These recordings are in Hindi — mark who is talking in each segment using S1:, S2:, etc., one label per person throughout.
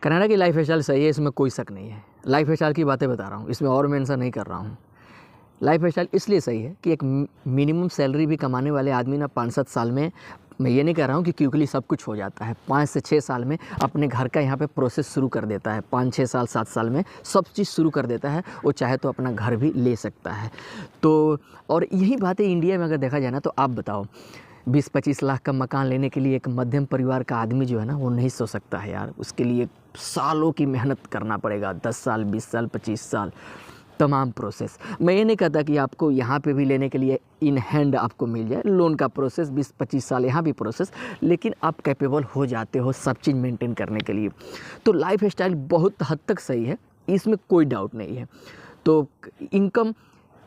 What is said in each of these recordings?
S1: कनाडा की लाइफ स्टाइल सही है, इसमें कोई शक नहीं है। लाइफ स्टाइल की बातें बता रहा हूँ, इसमें और मेंशन नहीं कर रहा हूँ। लाइफ स्टाइल इसलिए सही है कि एक मिनिमम सैलरी भी कमाने वाले आदमी ना 5-7 साल में, मैं ये नहीं कह रहा हूँ कि क्विकली सब कुछ हो जाता है, 5 से 6 साल में अपने घर का यहाँ पे प्रोसेस शुरू कर देता है। 5-6 साल 7 साल में सब चीज़ शुरू कर देता है। वो चाहे तो अपना घर भी ले सकता है। तो और यही बात है इंडिया में अगर देखा जाए ना, तो आप बताओ 20-25 लाख का मकान लेने के लिए एक मध्यम परिवार का आदमी जो है ना, वो नहीं सोच सकता है यार। उसके लिए सालों की मेहनत करना पड़ेगा, 10 साल 20 साल 25 साल तमाम प्रोसेस। मैं ये नहीं कहता कि आपको यहाँ पे भी लेने के लिए इन हैंड आपको मिल जाए, लोन का प्रोसेस 20-25 साल यहाँ भी प्रोसेस, लेकिन आप कैपेबल हो जाते हो सब चीज़ मेंटेन करने के लिए। तो लाइफ स्टाइल बहुत हद तक सही है, इसमें कोई डाउट नहीं है। तो इनकम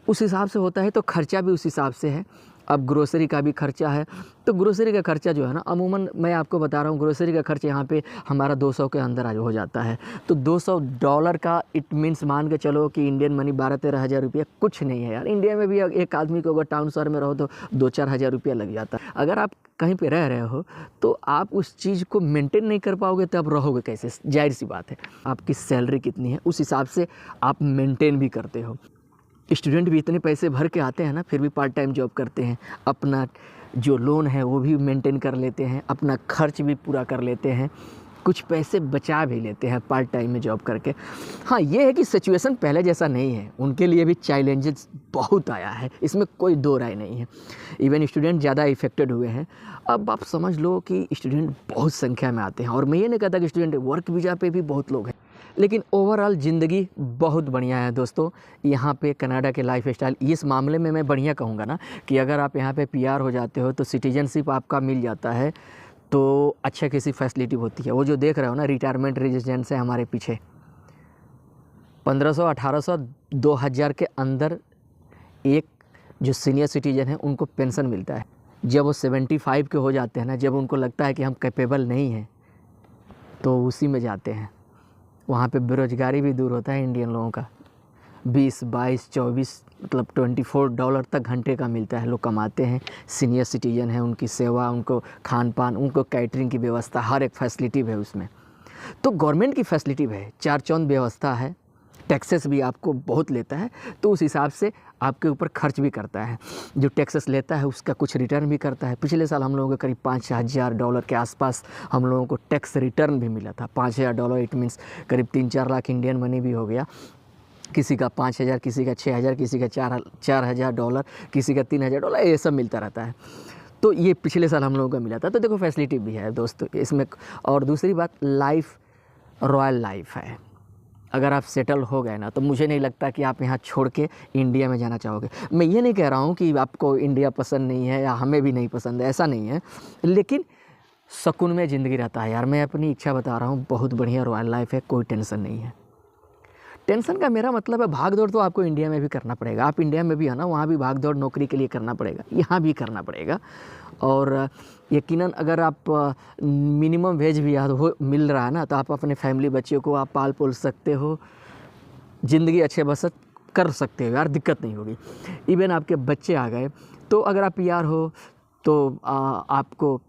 S1: उस हिसाब से होता है, तो खर्चा भी उस हिसाब से है। अब ग्रोसरी का भी खर्चा है, तो ग्रोसरी का खर्चा जो है ना, अमूमन मैं आपको बता रहा हूँ, ग्रोसरी का खर्चा यहाँ पे हमारा 200 के अंदर आज हो जाता है। तो $200 का इट मीन्स मान के चलो कि इंडियन मनी 12-13 हज़ार रुपया कुछ नहीं है यार। इंडिया में भी एक आदमी को अगर टाउन शहर में रहो तो 2-4 हज़ार रुपया लग जाता है। अगर आप कहीं पे रह रहे हो तो आप उस चीज़ को मेंटेन नहीं कर पाओगे, तो आप रहोगे कैसे? जाहिर सी बात है, आपकी सैलरी कितनी है उस हिसाब से आप मेंटेन भी करते हो। स्टूडेंट भी इतने पैसे भर के आते हैं ना, फिर भी पार्ट टाइम जॉब करते हैं, अपना जो लोन है वो भी मेंटेन कर लेते हैं, अपना खर्च भी पूरा कर लेते हैं, कुछ पैसे बचा भी लेते हैं पार्ट टाइम में जॉब करके। हाँ, ये है कि सिचुएशन पहले जैसा नहीं है, उनके लिए भी चैलेंजेस बहुत आया है, इसमें कोई दो राय नहीं है। इवन स्टूडेंट ज़्यादा इफेक्टेड हुए हैं। अब आप समझ लो कि स्टूडेंट बहुत संख्या में आते हैं, और मैं ये नहीं कहता कि स्टूडेंट वर्क वीज़ा पे भी बहुत लोग हैं, लेकिन ओवरऑल ज़िंदगी बहुत बढ़िया है दोस्तों। यहाँ पे कनाडा के लाइफ स्टाइल, इस मामले में मैं बढ़िया कहूँगा ना कि अगर आप यहाँ पे PR हो जाते हो तो सिटीजनशिप आपका मिल जाता है, तो अच्छा किसी फैसिलिटी होती है। वो जो देख रहे हो ना, रिटायरमेंट रेजिडेंस है हमारे पीछे, 1500, 1800, 2000 के अंदर एक जो सीनियर सिटीजन है उनको पेंशन मिलता है। जब वो 75 के हो जाते हैं ना, जब उनको लगता है कि हम कैपेबल नहीं हैं, तो उसी में जाते हैं। वहाँ पे बेरोज़गारी भी दूर होता है इंडियन लोगों का। 20, 22, 24 मतलब $24 तक घंटे का मिलता है, लोग कमाते हैं। सीनियर सिटीजन है, उनकी सेवा, उनको खान पान, उनको कैटरिंग की व्यवस्था, हर एक फैसिलिटी है उसमें। तो गवर्नमेंट की फैसिलिटी है, चार चौंद व्यवस्था है, टैक्सेस भी आपको बहुत लेता है, तो उस हिसाब से आपके ऊपर खर्च भी करता है। जो टैक्सेस लेता है उसका कुछ रिटर्न भी करता है। पिछले साल हम लोगों को करीब $5000 के आसपास हम लोगों को टैक्स रिटर्न भी मिला था। $5000 इट मीन्स करीब 3-4 लाख इंडियन मनी भी हो गया। किसी का 5000, किसी का 6000, किसी का $4000, किसी का $3000, ये सब मिलता रहता है। तो ये पिछले साल हम लोगों को मिला था। तो देखो फैसिलिटी भी है दोस्तों इसमें। और दूसरी बात, लाइफ रॉयल लाइफ है। अगर आप सेटल हो गए ना, तो मुझे नहीं लगता कि आप यहाँ छोड़ के इंडिया में जाना चाहोगे। मैं ये नहीं कह रहा हूँ कि आपको इंडिया पसंद नहीं है या हमें भी नहीं पसंद है, ऐसा नहीं है, लेकिन सुकून में ज़िंदगी रहता है यार। मैं अपनी इच्छा बता रहा हूँ, बहुत बढ़िया रॉयल लाइफ है, कोई टेंशन नहीं है। टेंशन का मेरा मतलब है भाग दौड़ तो आपको इंडिया में भी करना पड़ेगा। आप इंडिया में भी है ना, वहाँ भी भाग दौड़ नौकरी के लिए करना पड़ेगा, यहाँ भी करना पड़ेगा। और यकीनन अगर आप मिनिमम वेज भी हो मिल रहा है ना, तो आप अपने फैमिली बच्चों को आप पाल पोल सकते हो, ज़िंदगी अच्छे बसत कर सकते हो यार, दिक्कत नहीं होगी। इवन आपके बच्चे आ गए तो अगर आप PR हो तो आपको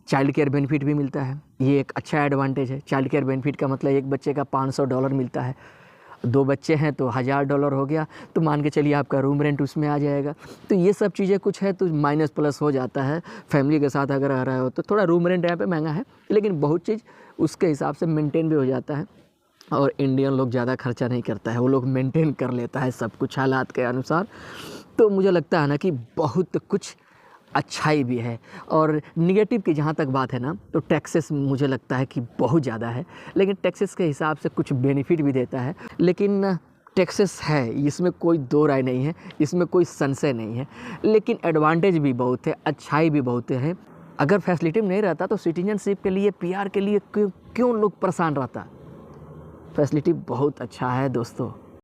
S1: चाइल्ड केयर बेनिफिट भी मिलता है। ये एक अच्छा एडवांटेज है। चाइल्ड केयर बेनिफिट का मतलब एक बच्चे का $500 मिलता है, 2 बच्चे हैं तो $1000 हो गया, तो मान के चलिए आपका रूम रेंट उसमें आ जाएगा। तो ये सब चीज़ें कुछ है तो माइनस प्लस हो जाता है। फैमिली के साथ अगर रह रहे हो तो थोड़ा रूम रेंट यहाँ पे महंगा है, लेकिन बहुत चीज़ उसके हिसाब से मेंटेन भी हो जाता है। और इंडियन लोग ज़्यादा खर्चा नहीं करता है, वो लोग मेंटेन कर लेता है सब कुछ हालात के अनुसार। तो मुझे लगता है ना कि बहुत कुछ अच्छाई भी है। और निगेटिव की जहाँ तक बात है ना, तो टैक्सेस मुझे लगता है कि बहुत ज़्यादा है, लेकिन टैक्सेस के हिसाब से कुछ बेनिफिट भी देता है। लेकिन टैक्सेस है, इसमें कोई दो राय नहीं है, इसमें कोई संशय नहीं है, लेकिन एडवांटेज भी बहुत है, अच्छाई भी बहुत है। अगर फैसिलिटी नहीं रहता तो सिटीजनशिप के लिए, PR के लिए क्यों लोग परेशान रहता। फैसिलिटी बहुत अच्छा है दोस्तों।